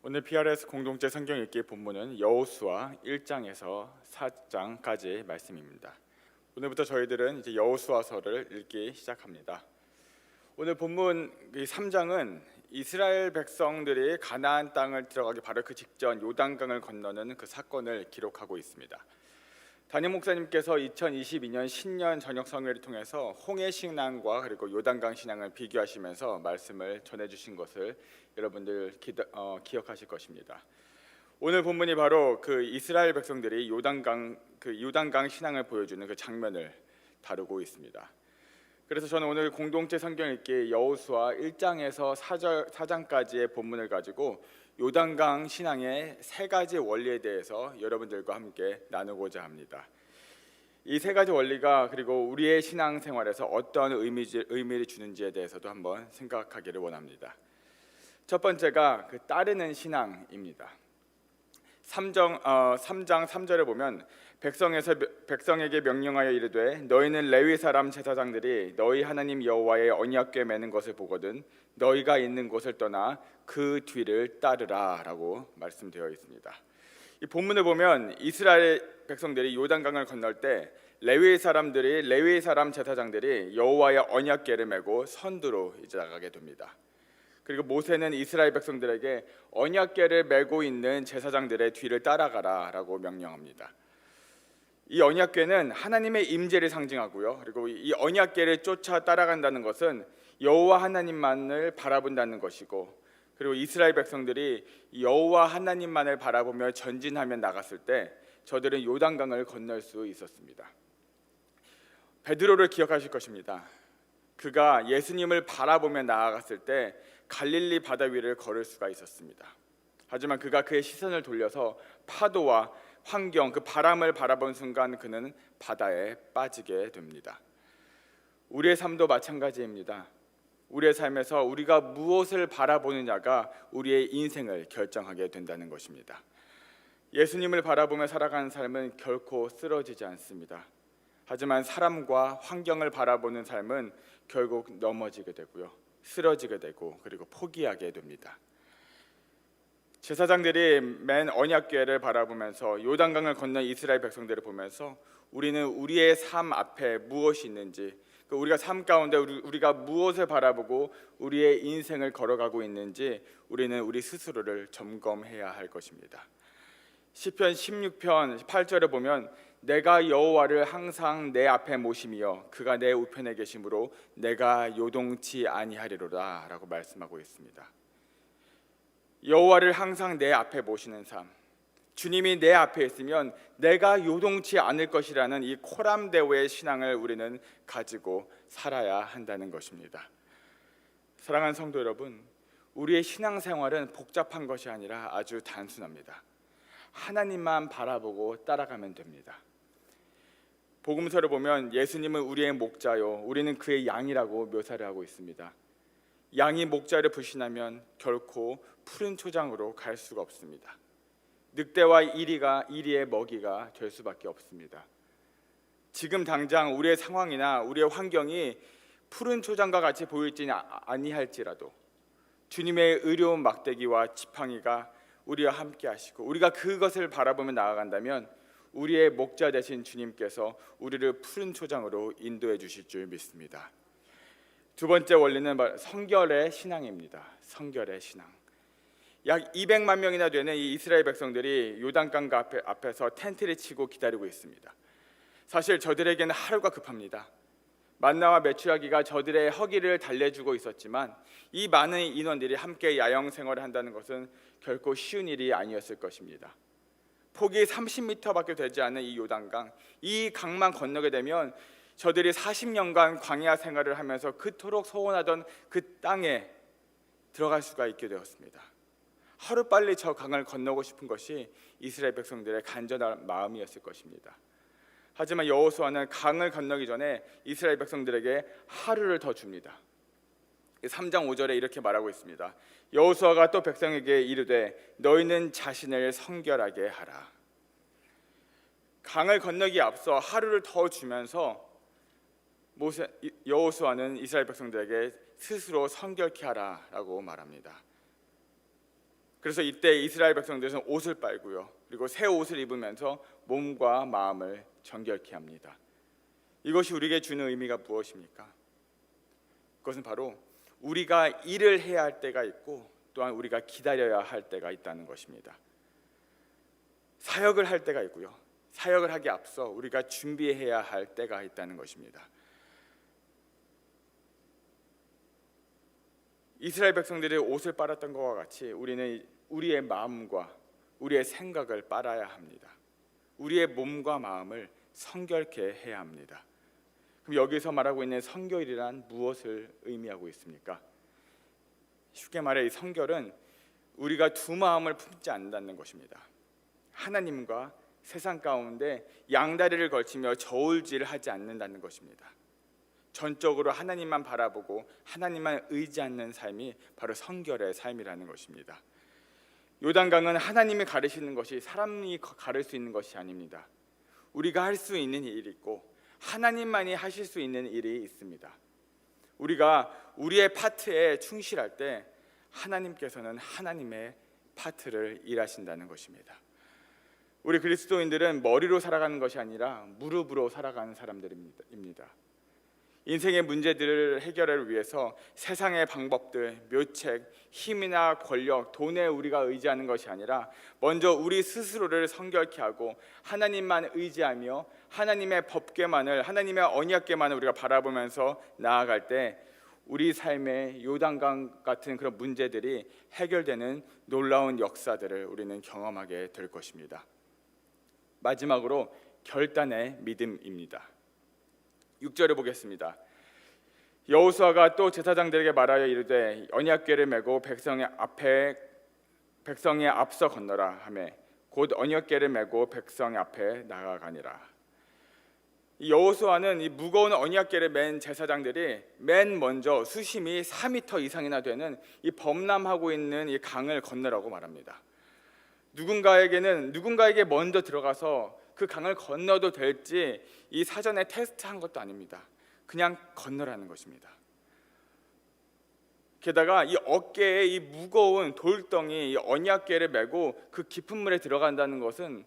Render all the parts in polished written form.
오늘 PRS 공동체 성경 읽기 본문은 여호수아 1장에서 4장까지의 말씀입니다. 오늘부터 저희들은 이제 여호수아서를 읽기 시작합니다. 오늘 본문 3장은 이스라엘 백성들이 가나안 땅을 들어가기 바로 그 직전 요단강을 건너는 그 사건을 기록하고 있습니다. 담임 목사님께서 2022년 신년 저녁 성회를 통해서 홍해 신앙과 그리고 요단강 신앙을 비교하시면서 말씀을 전해주신 것을 여러분들 기억하실 것입니다. 오늘 본문이 바로 그 이스라엘 백성들이 요단강 신앙을 보여주는 그 장면을 다루고 있습니다. 그래서 저는 오늘 공동체 성경 읽기 여호수아 1장에서 4장까지의 본문을 가지고 요단강 신앙의 세 가지 원리에 대해서 여러분들과 함께 나누고자 합니다. 이 세 가지 원리가 그리고 우리의 신앙생활에서 어떤 의미를 주는지에 대해서도 한번 생각하기를 원합니다. 첫 번째가 그 따르는 신앙입니다. 3장 3절에 보면 백성에게 명령하여 이르되 너희는 레위 사람 제사장들이 너희 하나님 여호와의 언약궤 매는 것을 보거든 너희가 있는 곳을 떠나 그 뒤를 따르라라고 말씀되어 있습니다. 이 본문을 보면 이스라엘 백성들이 요단강을 건널 때 레위 사람 제사장들이 여호와의 언약궤를 메고 선두로 이제 나가게 됩니다. 그리고 모세는 이스라엘 백성들에게 언약궤를 메고 있는 제사장들의 뒤를 따라가라라고 명령합니다. 이 언약궤는 하나님의 임재를 상징하고요. 그리고 이 언약궤를 쫓아 따라간다는 것은 여호와 하나님만을 바라본다는 것이고, 그리고 이스라엘 백성들이 여호와 하나님만을 바라보며 전진하며 나갔을 때 저들은 요단강을 건널 수 있었습니다. 베드로를 기억하실 것입니다. 그가 예수님을 바라보며 나아갔을 때 갈릴리 바다 위를 걸을 수가 있었습니다. 하지만 그가 그의 시선을 돌려서 파도와 환경, 그 바람을 바라본 순간 그는 바다에 빠지게 됩니다. 우리의 삶도 마찬가지입니다. 우리의 삶에서 우리가 무엇을 바라보느냐가 우리의 인생을 결정하게 된다는 것입니다. 예수님을 바라보며 살아가는 삶은 결코 쓰러지지 않습니다. 하지만 사람과 환경을 바라보는 삶은 결국 넘어지게 되고요, 쓰러지게 되고 그리고 포기하게 됩니다. 제사장들이 맨 언약궤를 바라보면서 요단강을 건넌 이스라엘 백성들을 보면서 우리는 우리의 삶 앞에 무엇이 있는지, 우리가 삶 가운데 우리가 무엇을 바라보고 우리의 인생을 걸어가고 있는지 우리는 우리 스스로를 점검해야 할 것입니다. 시편 16편 8절에 보면 내가 여호와를 항상 내 앞에 모심이여 그가 내 우편에 계심으로 내가 요동치 아니하리로다 라고 말씀하고 있습니다. 여호와를 항상 내 앞에 모시는 삶, 주님이 내 앞에 있으면 내가 요동치 않을 것이라는 이 코람데오의 신앙을 우리는 가지고 살아야 한다는 것입니다. 사랑하는 성도 여러분, 우리의 신앙생활은 복잡한 것이 아니라 아주 단순합니다. 하나님만 바라보고 따라가면 됩니다. 복음서를 보면 예수님은 우리의 목자요 우리는 그의 양이라고 묘사를 하고 있습니다. 양이 목자를 불신하면 결코 푸른 초장으로 갈 수가 없습니다. 늑대와 이리의 먹이가 될 수밖에 없습니다. 지금 당장 우리의 상황이나 우리의 환경이 푸른 초장과 같이 보일지는 아니할지라도 주님의 의로운 막대기와 지팡이가 우리와 함께 하시고 우리가 그것을 바라보며 나아간다면 우리의 목자 되신 주님께서 우리를 푸른 초장으로 인도해 주실 줄 믿습니다. 두 번째 원리는 성결의 신앙입니다. 성결의 신앙. 약 200만 명이나 되는 이 이스라엘 백성들이 요단강 앞에서 텐트를 치고 기다리고 있습니다. 사실 저들에게는 하루가 급합니다. 만나와 메추라기가 저들의 허기를 달래주고 있었지만 이 많은 인원들이 함께 야영 생활을 한다는 것은 결코 쉬운 일이 아니었을 것입니다. 폭이 30m밖에 되지 않은 이 요단강, 이 강만 건너게 되면 저들이 40년간 광야 생활을 하면서 그토록 소원하던 그 땅에 들어갈 수가 있게 되었습니다. 하루빨리 저 강을 건너고 싶은 것이 이스라엘 백성들의 간절한 마음이었을 것입니다. 하지만 여호수아는 강을 건너기 전에 이스라엘 백성들에게 하루를 더 줍니다. 3장 5절에 이렇게 말하고 있습니다. 여호수아가 또 백성에게 이르되 너희는 자신을 성결하게 하라. 강을 건너기에 앞서 하루를 더 주면서 여호수아는 이스라엘 백성들에게 스스로 성결케 하라라고 말합니다. 그래서 이때 이스라엘 백성들은 옷을 빨고요, 그리고 새 옷을 입으면서 몸과 마음을 정결케 합니다. 이것이 우리에게 주는 의미가 무엇입니까? 그것은 바로 우리가 일을 해야 할 때가 있고 또한 우리가 기다려야 할 때가 있다는 것입니다. 사역을 할 때가 있고요, 사역을 하기 앞서 우리가 준비해야 할 때가 있다는 것입니다. 이스라엘 백성들이 옷을 빨았던 것과 같이 우리는 우리의 마음과 우리의 생각을 빨아야 합니다. 우리의 몸과 마음을 성결케 해야 합니다. 그럼 여기서 말하고 있는 성결이란 무엇을 의미하고 있습니까? 쉽게 말해 이 성결은 우리가 두 마음을 품지 않는다는 것입니다. 하나님과 세상 가운데 양다리를 걸치며 저울질하지 않는다는 것입니다. 전적으로 하나님만 바라보고 하나님만 의지하는 삶이 바로 성결의 삶이라는 것입니다. 요단강은 하나님이 가르시는 것이 사람이 가를 수 있는 것이 아닙니다. 우리가 할 수 있는 일이 있고 하나님만이 하실 수 있는 일이 있습니다. 우리가 우리의 파트에 충실할 때 하나님께서는 하나님의 파트를 일하신다는 것입니다. 우리 그리스도인들은 머리로 살아가는 것이 아니라 무릎으로 살아가는 사람들입니다. 인생의 문제들을 해결하기 위해서 세상의 방법들, 묘책, 힘이나 권력, 돈에 우리가 의지하는 것이 아니라 먼저 우리 스스로를 성결케 하고 하나님만 의지하며 하나님의 법궤만을, 하나님의 언약궤만을 우리가 바라보면서 나아갈 때 우리 삶의 요단강 같은 그런 문제들이 해결되는 놀라운 역사들을 우리는 경험하게 될 것입니다. 마지막으로 결단의 믿음입니다. 6절을 보겠습니다. 여호수아가 또 제사장들에게 말하여 이르되 언약궤를 메고 백성의 앞서 건너라 하매 곧 언약궤를 메고 백성 앞에 나아가니라. 여호수아는 이 무거운 언약궤를 맨 제사장들이 맨 먼저 수심이 4m 이상이나 되는 이 범람하고 있는 이 강을 건너라고 말합니다. 누군가에게 먼저 들어가서 그 강을 건너도 될지 이 사전에 테스트한 것도 아닙니다. 그냥 건너라는 것입니다. 게다가 이 어깨에 이 무거운 돌덩이, 이 언약궤를 메고 그 깊은 물에 들어간다는 것은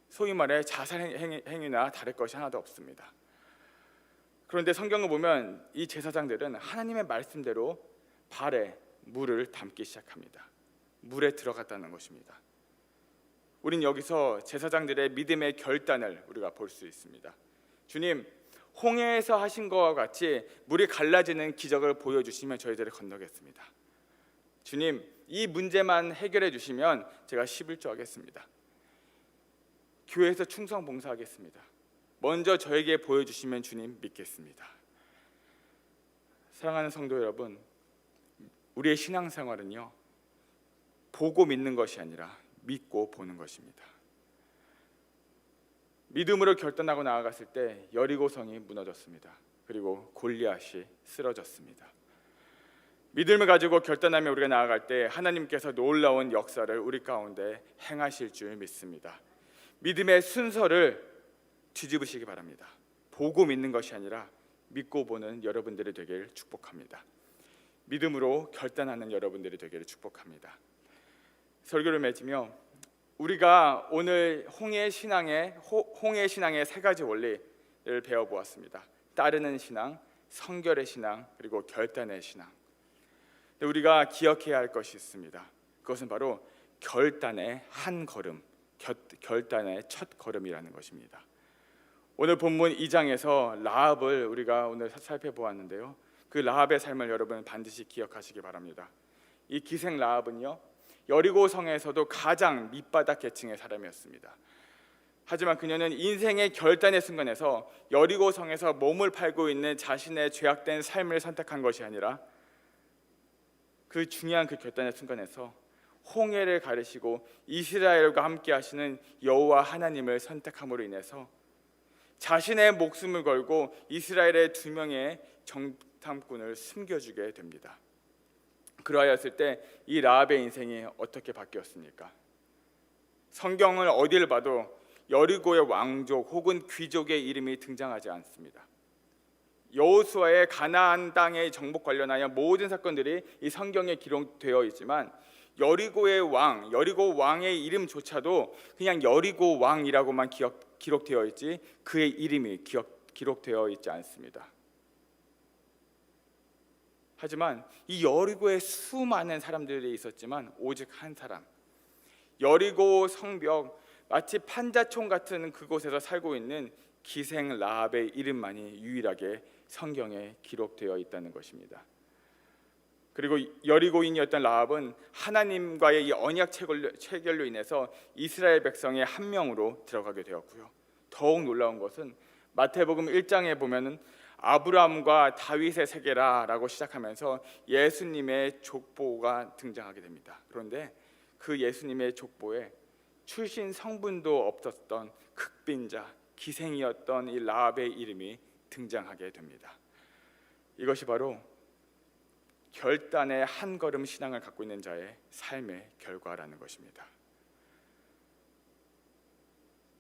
소위 말해 자살 행위나 다를 것이 하나도 없습니다. 그런데 성경을 보면 이 제사장들은 하나님의 말씀대로 발에 물을 담기 시작합니다. 물에 들어갔다는 것입니다. 우린 여기서 제사장들의 믿음의 결단을 우리가 볼 수 있습니다. 주님, 홍해에서 하신 것과 같이 물이 갈라지는 기적을 보여주시면 저희들을 건너겠습니다. 주님, 이 문제만 해결해 주시면 제가 11조 하겠습니다. 교회에서 충성 봉사하겠습니다. 먼저 저에게 보여주시면 주님 믿겠습니다. 사랑하는 성도 여러분, 우리의 신앙생활은요, 보고 믿는 것이 아니라 믿고 보는 것입니다. 믿음으로 결단하고 나아갔을 때 여리고성이 무너졌습니다. 그리고 골리앗이 쓰러졌습니다. 믿음을 가지고 결단하며 우리가 나아갈 때 하나님께서 놀라운 역사를 우리 가운데 행하실 줄 믿습니다. 믿음의 순서를 뒤집으시기 바랍니다. 보고 믿는 것이 아니라 믿고 보는 여러분들이 되길 축복합니다. 믿음으로 결단하는 여러분들이 되기를 축복합니다. 설교를 맺으며 우리가 오늘 홍해 신앙의 세 가지 원리를 배워보았습니다. 따르는 신앙, 성결의 신앙, 그리고 결단의 신앙. 근데 우리가 기억해야 할 것이 있습니다. 그것은 바로 결단의 한 걸음, 결단의 첫 걸음이라는 것입니다. 오늘 본문 2장에서 라합을 우리가 오늘 살펴보았는데요, 그 라합의 삶을 여러분 반드시 기억하시기 바랍니다. 이 기생 라합은요, 여리고 성에서도 가장 밑바닥 계층의 사람이었습니다. 하지만 그녀는 인생의 결단의 순간에서 여리고 성에서 몸을 팔고 있는 자신의 죄악된 삶을 선택한 것이 아니라 그 중요한 그 결단의 순간에서 홍해를 가르시고 이스라엘과 함께 하시는 여호와 하나님을 선택함으로 인해서 자신의 목숨을 걸고 이스라엘의 2명의 정탐꾼을 숨겨주게 됩니다. 그러하였을 때 이 라합의 인생이 어떻게 바뀌었습니까? 성경을 어디를 봐도 여리고의 왕족 혹은 귀족의 이름이 등장하지 않습니다. 여호수아의 가나안 땅의 정복 관련하여 모든 사건들이 이 성경에 기록되어 있지만 여리고의 왕, 여리고 왕의 이름조차도 그냥 여리고 왕이라고만 기록되어 있지 그의 이름이 기록되어 있지 않습니다. 하지만 이 여리고에 수많은 사람들이 있었지만 오직 한 사람, 여리고 성벽 마치 판자촌 같은 그곳에서 살고 있는 기생 라합의 이름만이 유일하게 성경에 기록되어 있다는 것입니다. 그리고 여리고인이었던 라합은 하나님과의 이 언약 체결로 인해서 이스라엘 백성의 한 명으로 들어가게 되었고요. 더욱 놀라운 것은 마태복음 1장에 보면은 아브라함과 다윗의 세계라라고 시작하면서 예수님의 족보가 등장하게 됩니다. 그런데 그 예수님의 족보에 출신 성분도 없었던 극빈자, 기생이었던 이 라합의 이름이 등장하게 됩니다. 이것이 바로 결단의 한 걸음 신앙을 갖고 있는 자의 삶의 결과라는 것입니다.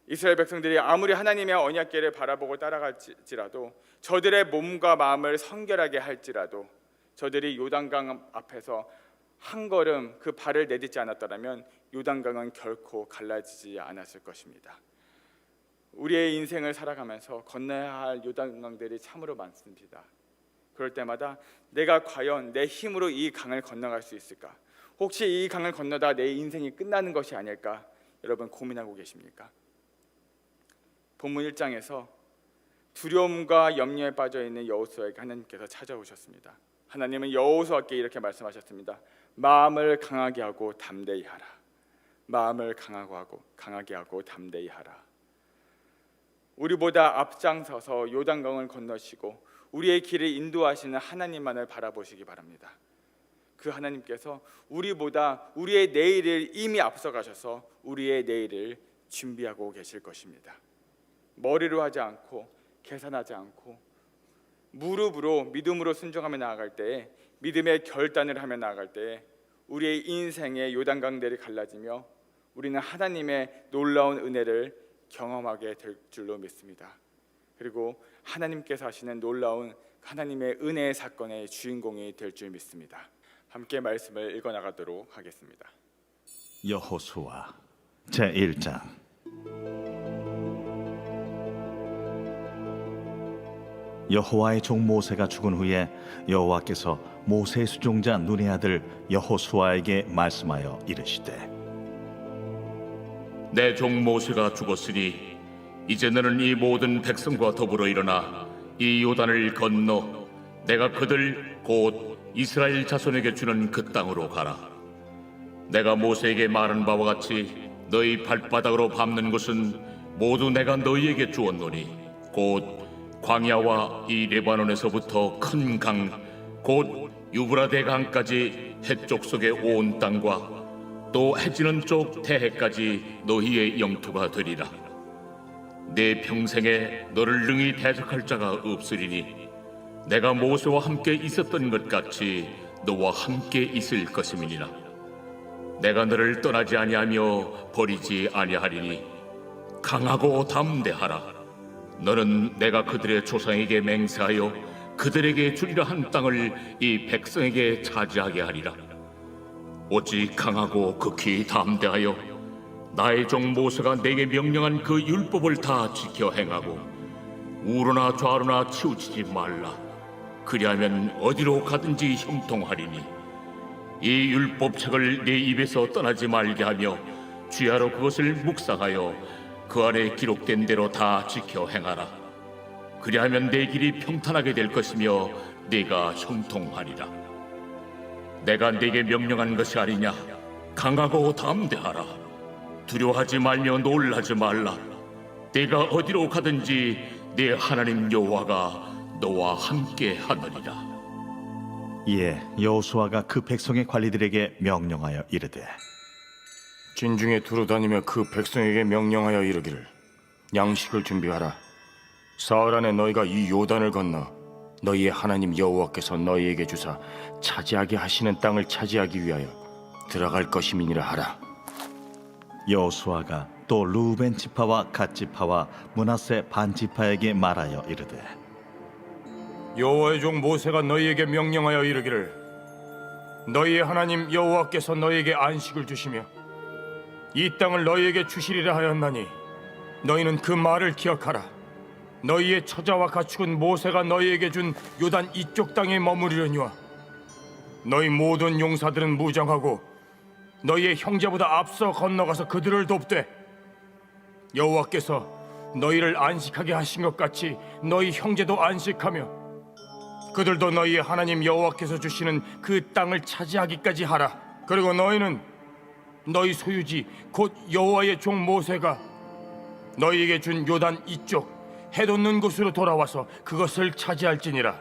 이스라엘 백성들이 아무리 하나님의 언약궤를 바라보고 따라갈지라도, 저들의 몸과 마음을 성결하게 할지라도, 저들이 요단강 앞에서 한 걸음 그 발을 내딛지 않았더라면 요단강은 결코 갈라지지 않았을 것입니다. 우리의 인생을 살아가면서 건너야 할 요단강들이 참으로 많습니다. 그럴 때마다 내가 과연 내 힘으로 이 강을 건너갈 수 있을까? 혹시 이 강을 건너다 내 인생이 끝나는 것이 아닐까? 여러분 고민하고 계십니까? 본문 1장에서 두려움과 염려에 빠져있는 여호수아에게 하나님께서 찾아오셨습니다. 하나님은 여호수아께 이렇게 말씀하셨습니다. 마음을 강하게 하고 담대히 하라. 마음을 강하게 하고 담대히 하라. 우리보다 앞장서서 요단강을 건너시고 우리의 길을 인도하시는 하나님만을 바라보시기 바랍니다. 그 하나님께서 우리보다 우리의 내일을 이미 앞서가셔서 우리의 내일을 준비하고 계실 것입니다. 머리로 하지 않고 계산하지 않고 무릎으로 믿음으로 순종하며 나아갈 때에, 믿음의 결단을 하며 나아갈 때에 우리의 인생의 요단강들이 갈라지며 우리는 하나님의 놀라운 은혜를 경험하게 될 줄로 믿습니다. 그리고 하나님께서 하시는 놀라운 하나님의 은혜의 사건의 주인공이 될 줄 믿습니다. 함께 말씀을 읽어나가도록 하겠습니다. 여호수아 제1장. 여호와의 종 모세가 죽은 후에 여호와께서 모세의 수종자 눈의 아들 여호수아에게 말씀하여 이르시되, 내 종 모세가 죽었으니 이제 너는 이 모든 백성과 더불어 일어나 이 요단을 건너 내가 그들 곧 이스라엘 자손에게 주는 그 땅으로 가라. 내가 모세에게 말한 바와 같이 너희 발바닥으로 밟는 것은 모두 내가 너희에게 주었노니 곧 광야와 이 레바논에서부터 큰 강 곧 유브라데 강까지 해쪽 속의 온 땅과 또 해지는 쪽 태해까지 너희의 영토가 되리라. 내 평생에 너를 능히 대적할 자가 없으리니 내가 모세와 함께 있었던 것 같이 너와 함께 있을 것임이니라. 내가 너를 떠나지 아니하며 버리지 아니하리니 강하고 담대하라. 너는 내가 그들의 조상에게 맹세하여 그들에게 주리라 한 땅을 이 백성에게 차지하게 하리라. 오직 강하고 극히 담대하여 나의 종 모세가 내게 명령한 그 율법을 다 지켜 행하고 우로나 좌로나 치우치지 말라. 그리하면 어디로 가든지 형통하리니 이 율법책을 네 입에서 떠나지 말게 하며 주야로 그것을 묵상하여 그 안에 기록된 대로 다 지켜 행하라. 그리하면 내 길이 평탄하게 될 것이며 네가 형통하리라. 내가 네게 명령한 것이 아니냐? 강하고 담대하라. 두려워하지 말며 놀라지 말라. 네가 어디로 가든지 네 하나님 여호와가 너와 함께 하느니라. 이에 여호수아가 그 백성의 관리들에게 명령하여 이르되, 진중에 두루다니며 그 백성에게 명령하여 이르기를, 양식을 준비하라. 사흘 안에 너희가 이 요단을 건너 너희의 하나님 여호와께서 너희에게 주사 차지하게 하시는 땅을 차지하기 위하여 들어갈 것임이니라 하라. 여호수아가 또 르우벤 지파와 갓 지파와 므낫세 반 지파에게 말하여 이르되, 여호와의 종 모세가 너희에게 명령하여 이르기를, 너희의 하나님 여호와께서 너희에게 안식을 주시며 이 땅을 너희에게 주시리라 하였나니 너희는 그 말을 기억하라. 너희의 처자와 가축은 모세가 너희에게 준 요단 이쪽 땅에 머무르려니와 너희 모든 용사들은 무장하고 너희의 형제보다 앞서 건너가서 그들을 돕되 여호와께서 너희를 안식하게 하신 것 같이 너희 형제도 안식하며 그들도 너희의 하나님 여호와께서 주시는 그 땅을 차지하기까지 하라. 그리고 너희는 너희 소유지 곧 여호와의 종 모세가 너희에게 준 요단 이쪽 해 돋는 곳으로 돌아와서 그것을 차지할지니라.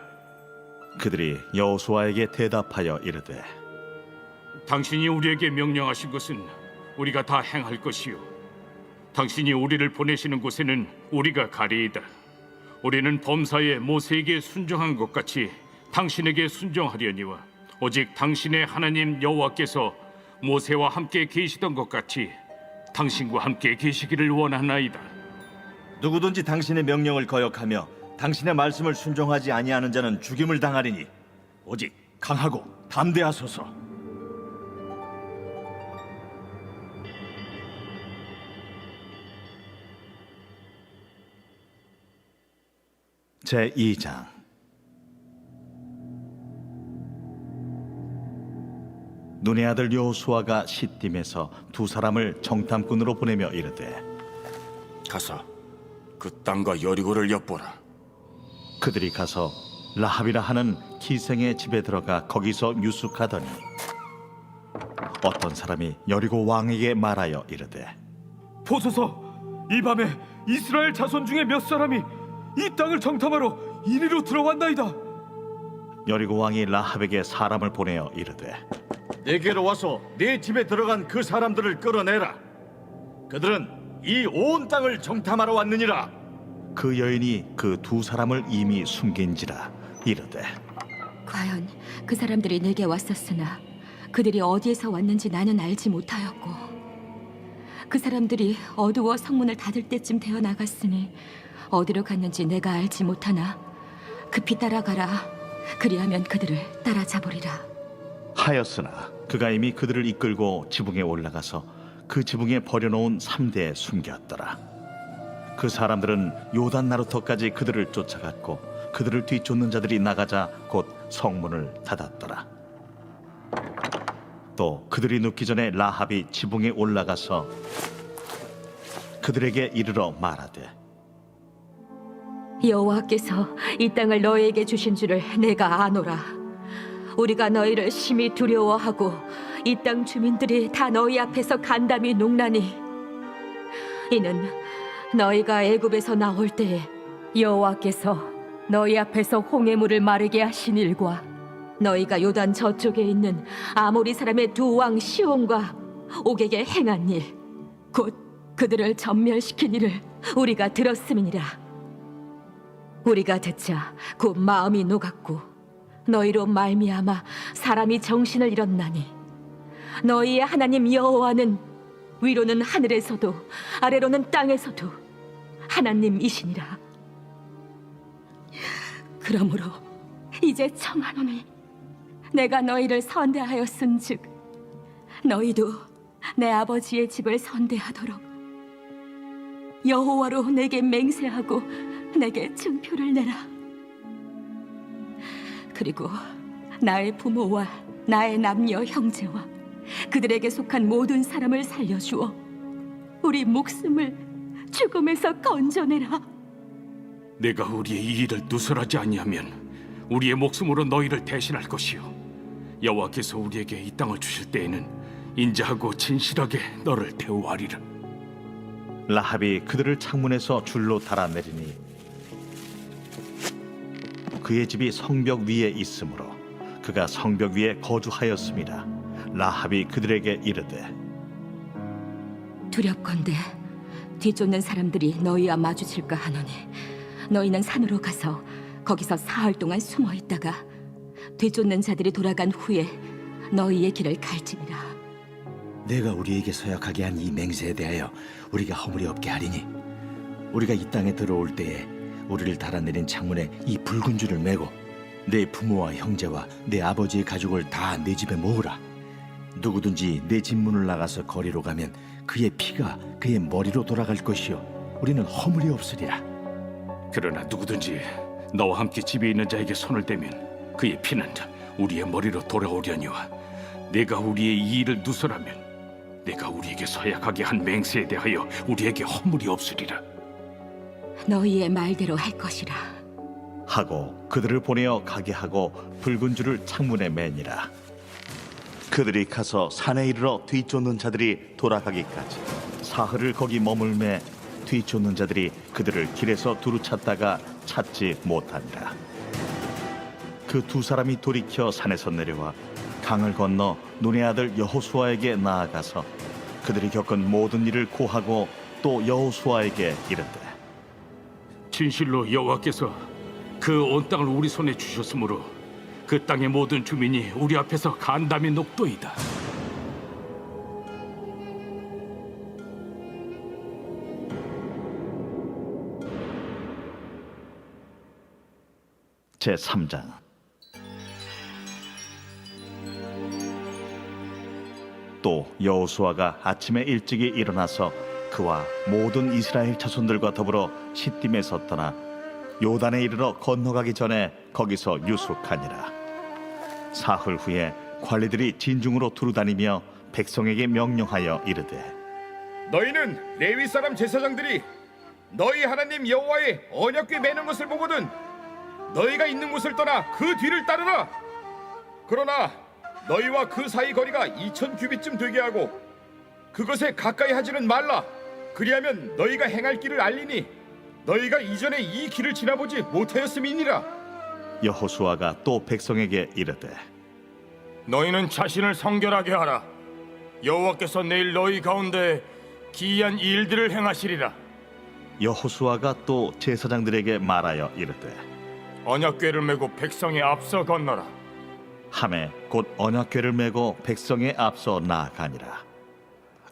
그들이 여호수아에게 대답하여 이르되 당신이 우리에게 명령하신 것은 우리가 다 행할 것이요 당신이 우리를 보내시는 곳에는 우리가 가리이다. 우리는 범사에 모세에게 순종한 것 같이 당신에게 순종하려니와 오직 당신의 하나님 여호와께서 모세와 함께 계시던 것 같이 당신과 함께 계시기를 원하나이다. 누구든지 당신의 명령을 거역하며 당신의 말씀을 순종하지 아니하는 자는 죽임을 당하리니 오직 강하고 담대하소서. 제2장. 눈의 아들 여호수아가 시딤에서 두 사람을 정탐꾼으로 보내며 이르되 가서 그 땅과 여리고를 엿보라. 그들이 가서 라합이라 하는 기생의 집에 들어가 거기서 유숙하더니 어떤 사람이 여리고 왕에게 말하여 이르되 보소서, 이 밤에 이스라엘 자손 중에 몇 사람이 이 땅을 정탐하러 이리로 들어왔나이다. 여리고 왕이 라합에게 사람을 보내어 이르되 내게로 와서 내 집에 들어간 그 사람들을 끌어내라. 그들은 이 온 땅을 정탐하러 왔느니라. 그 여인이 그 두 사람을 이미 숨긴지라 이르되 과연 그 사람들이 내게 왔었으나 그들이 어디에서 왔는지 나는 알지 못하였고 그 사람들이 어두워 성문을 닫을 때쯤 되어 나갔으니 어디로 갔는지 내가 알지 못하나 급히 따라가라. 그리하면 그들을 따라잡으리라. 하였으나 그가 이미 그들을 이끌고 지붕에 올라가서 그 지붕에 버려놓은 3대에 숨겼더라. 그 사람들은 요단 나루터까지 그들을 쫓아갔고 그들을 뒤쫓는 자들이 나가자 곧 성문을 닫았더라. 또 그들이 눕기 전에 라합이 지붕에 올라가서 그들에게 이르러 말하되 여호와께서 이 땅을 너희에게 주신 줄을 내가 아노라. 우리가 너희를 심히 두려워하고 이 땅 주민들이 다 너희 앞에서 간담이 농나니 이는 너희가 애굽에서 나올 때에 여호와께서 너희 앞에서 홍해물을 마르게 하신 일과 너희가 요단 저쪽에 있는 아모리 사람의 두 왕 시온과 옥에게 행한 일 곧 그들을 전멸시킨 일을 우리가 들었음이니라. 우리가 듣자 곧 마음이 녹았고 너희로 말미암아 사람이 정신을 잃었나니 너희의 하나님 여호와는 위로는 하늘에서도 아래로는 땅에서도 하나님이시니라. 그러므로 이제 청하노니 내가 너희를 선대하였은즉 너희도 내 아버지의 집을 선대하도록 여호와로 내게 맹세하고 내게 증표를 내라. 그리고 나의 부모와 나의 남녀 형제와 그들에게 속한 모든 사람을 살려주어 우리 목숨을 죽음에서 건져내라. 내가 우리의 이 일을 누설하지 아니하면 우리의 목숨으로 너희를 대신할 것이요 여호와께서 우리에게 이 땅을 주실 때에는 인자하고 진실하게 너를 대우하리라. 라합이 그들을 창문에서 줄로 달아내리니 그의 집이 성벽 위에 있으므로 그가 성벽 위에 거주하였습니다. 라합이 그들에게 이르되 두렵건대 뒤쫓는 사람들이 너희와 마주칠까 하노니 너희는 산으로 가서 거기서 사흘 동안 숨어 있다가 뒤쫓는 자들이 돌아간 후에 너희의 길을 갈지니라. 내가 우리에게 서약하게 한 이 맹세에 대하여 우리가 허물이 없게 하리니 우리가 이 땅에 들어올 때에 우리를 달아내린 창문에 이 붉은 줄을 매고 내 부모와 형제와 내 아버지의 가족을 다 내 집에 모으라. 누구든지 내 집 문을 나가서 거리로 가면 그의 피가 그의 머리로 돌아갈 것이요 우리는 허물이 없으리라. 그러나 누구든지 너와 함께 집에 있는 자에게 손을 대면 그의 피는 우리의 머리로 돌아오려니와 내가 우리의 이 일을 누설하면 내가 우리에게 서약하게 한 맹세에 대하여 우리에게 허물이 없으리라. 너희의 말대로 할 것이라. 하고 그들을 보내어 가게 하고 붉은 줄을 창문에 매니라. 그들이 가서 산에 이르러 뒤쫓는 자들이 돌아가기까지 사흘을 거기 머물매 뒤쫓는 자들이 그들을 길에서 두루 찾다가 찾지 못하니라. 그 두 사람이 돌이켜 산에서 내려와 강을 건너 눈의 아들 여호수아에게 나아가서 그들이 겪은 모든 일을 고하고 또 여호수아에게 이르되 진실로 여호와께서 그 온 땅을 우리 손에 주셨으므로 그 땅의 모든 주민이 우리 앞에서 간담이 녹도이다. 제3장. 또 여호수아가 아침에 일찍이 일어나서 그와 모든 이스라엘 자손들과 더불어 시딤에서 떠나 요단에 이르러 건너가기 전에 거기서 유숙하니라. 사흘 후에 관리들이 진중으로 두루다니며 백성에게 명령하여 이르되 너희는 레위 사람 제사장들이 너희 하나님 여호와의 언약궤 매는 것을 보거든 너희가 있는 곳을 떠나 그 뒤를 따르라. 그러나 너희와 그 사이 거리가 2000 규빗쯤 되게 하고 그것에 가까이 하지는 말라. 그리하면 너희가 행할 길을 알리니 너희가 이전에 이 길을 지나보지 못하였음이니라. 여호수아가 또 백성에게 이르되 너희는 자신을 성결하게 하라. 여호와께서 내일 너희 가운데 기이한 일들을 행하시리라. 여호수아가 또 제사장들에게 말하여 이르되 언약궤를 메고 백성의 앞서 건너라. 함에 곧 언약궤를 메고 백성의 앞서 나아가니라.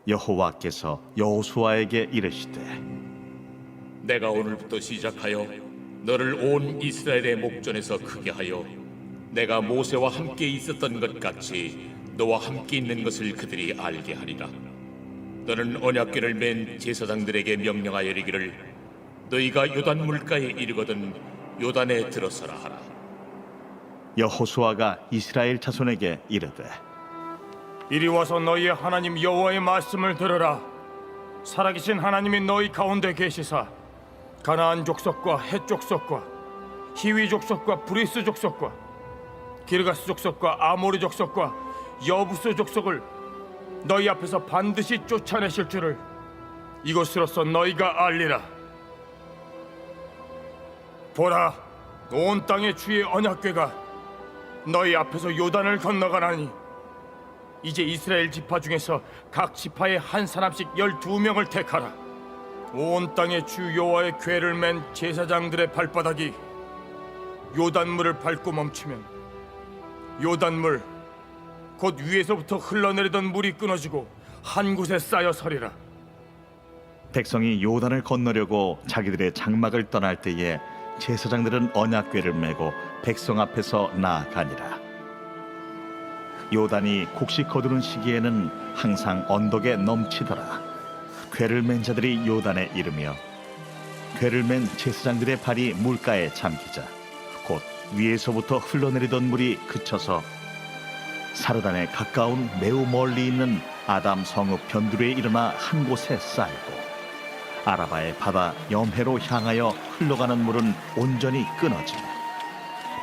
여호와께서 여호수아에게 이르시되 내가 오늘부터 시작하여 너를 온 이스라엘의 목전에서 크게 하여 내가 모세와 함께 있었던 것 같이 너와 함께 있는 것을 그들이 알게 하리라. 너는 언약궤를 맨 제사장들에게 명령하여 이르기를 너희가 요단 물가에 이르거든 요단에 들어서라 하라. 여호수아가 이스라엘 자손에게 이르되 이리 와서 너희의 하나님 여호와의 말씀을 들으라. 살아계신 하나님이 너희 가운데 계시사 가나안 족속과 헷 족속과 히위 족속과 브리스 족속과 기르가스 족속과 아모리 족속과 여부스 족속을 너희 앞에서 반드시 쫓아내실 줄을 이것으로서 너희가 알리라. 보라, 온 땅의 주의 언약궤가 너희 앞에서 요단을 건너가나니 이제 이스라엘 지파 중에서 각 지파에 한 사람씩 12명을 택하라. 온 땅의 주 여호와의 궤를 맨 제사장들의 발바닥이 요단물을 밟고 멈추면 요단물 곧 위에서부터 흘러내리던 물이 끊어지고 한 곳에 쌓여 서리라. 백성이 요단을 건너려고 자기들의 장막을 떠날 때에 제사장들은 언약궤를 메고 백성 앞에서 나아가니라. 요단이 곡식 거두는 시기에는 항상 언덕에 넘치더라. 궤를 맨 자들이 요단에 이르며 궤를 맨 제사장들의 발이 물가에 잠기자 곧 위에서부터 흘러내리던 물이 그쳐서 사르단에 가까운 매우 멀리 있는 아담 성읍 변두리에 일어나 한 곳에 쌓이고 아라바의 바다 염해로 향하여 흘러가는 물은 온전히 끊어지며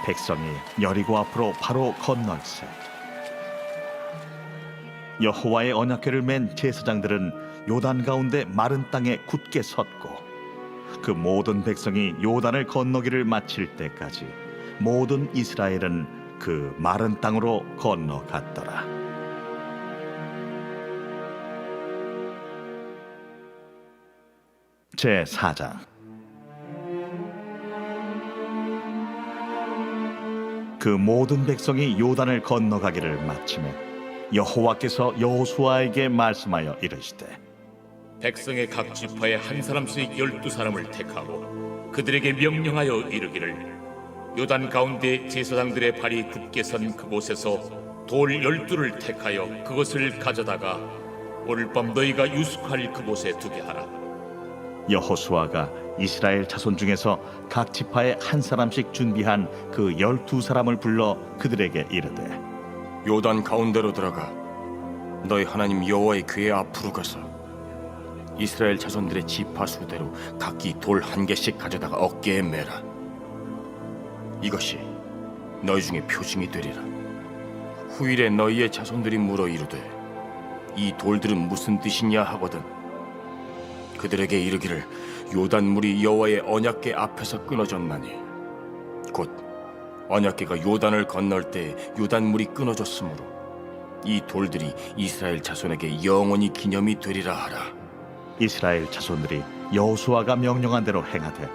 백성이 여리고 앞으로 바로 건널세. 여호와의 언약궤를 맨 제사장들은 요단 가운데 마른 땅에 굳게 섰고 그 모든 백성이 요단을 건너기를 마칠 때까지 모든 이스라엘은 그 마른 땅으로 건너갔더라. 제4장. 그 모든 백성이 요단을 건너가기를 마치매 여호와께서 여호수아에게 말씀하여 이르시되 백성의 각 지파에 한 사람씩 12사람을 택하고 그들에게 명령하여 이르기를 요단 가운데 제사장들의 발이 굳게 선 그곳에서 돌 12를 택하여 그것을 가져다가 오늘 밤 너희가 유숙할 그곳에 두게 하라. 여호수아가 이스라엘 자손 중에서 각 지파에 한 사람씩 준비한 그 12사람을 불러 그들에게 이르되 요단 가운데로 들어가 너희 하나님 여호와의 궤 앞으로 가서 이스라엘 자손들의 지파 수대로 각기 돌 1개씩 가져다가 어깨에 매라. 이것이 너희 중에 표징이 되리라. 후일에 너희의 자손들이 물어 이르되 이 돌들은 무슨 뜻이냐 하거든 그들에게 이르기를 요단물이 여호와의 언약궤 앞에서 끊어졌나니 곧 언약궤가 요단을 건널 때 요단물이 끊어졌으므로 이 돌들이 이스라엘 자손에게 영원히 기념이 되리라 하라. 이스라엘 자손들이 여호수아가 명령한 대로 행하되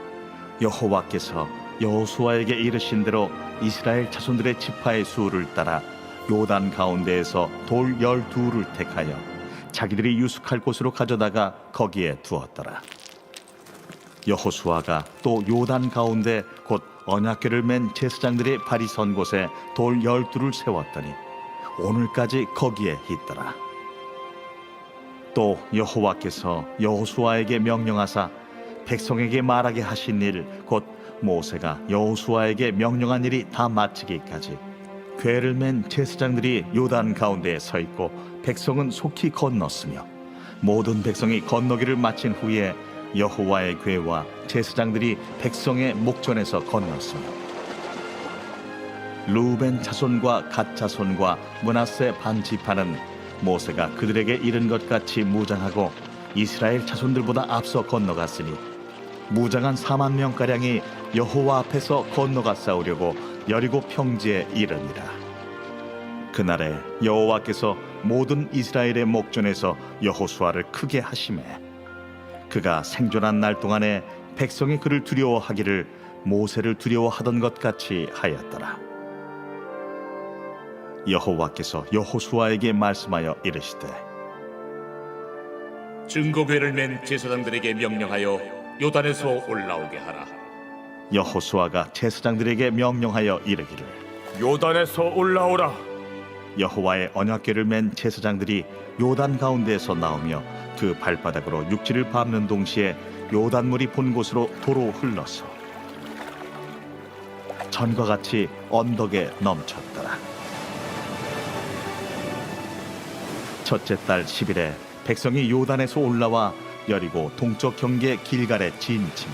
여호와께서 여호수아에게 이르신 대로 이스라엘 자손들의 지파의 수를 따라 요단 가운데에서 돌 12를 택하여 자기들이 유숙할 곳으로 가져다가 거기에 두었더라. 여호수아가 또 요단 가운데 곧 언약궤를 맨 제사장들의 발이 선 곳에 돌 12를 세웠더니 오늘까지 거기에 있더라. 또 여호와께서 여호수아에게 명령하사 백성에게 말하게 하신 일 곧 모세가 여호수아에게 명령한 일이 다 마치기까지 궤를 맨 제사장들이 요단 가운데에 서 있고 백성은 속히 건넜으며 모든 백성이 건너기를 마친 후에 여호와의 궤와 제사장들이 백성의 목전에서 건넜으며 루벤 자손과 갓 자손과 므낫세 반 지파는 모세가 그들에게 이른 것 같이 무장하고 이스라엘 자손들보다 앞서 건너갔으니 무장한 4만 명가량이 여호와 앞에서 건너가 싸우려고 여리고 평지에 이르니라. 그날에 여호와께서 모든 이스라엘의 목전에서 여호수아를 크게 하시매 그가 생존한 날 동안에 백성이 그를 두려워하기를 모세를 두려워하던 것 같이 하였더라. 여호와께서 여호수아에게 말씀하여 이르시되 증거궤를 맨 제사장들에게 명령하여 요단에서 올라오게 하라. 여호수아가 제사장들에게 명령하여 이르기를 요단에서 올라오라. 여호와의 언약궤를 맨 제사장들이 요단 가운데에서 나오며 그 발바닥으로 육지를 밟는 동시에 요단물이 본 곳으로 도로 흘러서 전과 같이 언덕에 넘쳤더라. 첫째 달 10일에 백성이 요단에서 올라와 여리고 동쪽 경계 길갈에 진침해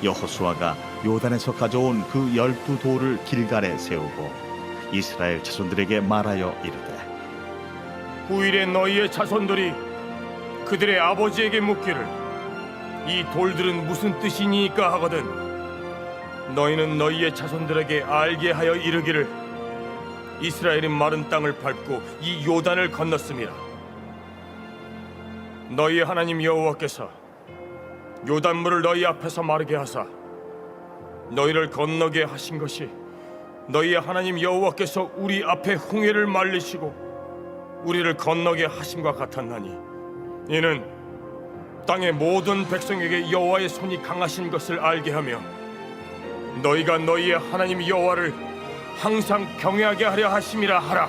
여호수아가 요단에서 가져온 그 12돌을 길갈에 세우고 이스라엘 자손들에게 말하여 이르되 후일에 너희의 자손들이 그들의 아버지에게 묻기를 이 돌들은 무슨 뜻이니까 하거든 너희는 너희의 자손들에게 알게 하여 이르기를 이스라엘이 마른 땅을 밟고 이 요단을 건넜음이라. 너희의 하나님 여호와께서 요단물을 너희 앞에서 마르게 하사 너희를 건너게 하신 것이 너희의 하나님 여호와께서 우리 앞에 홍해를 말리시고 우리를 건너게 하심과 같았나니 이는 땅의 모든 백성에게 여호와의 손이 강하신 것을 알게 하며 너희가 너희의 하나님 여호와를 항상 경외하게 하려 하심이라 하라.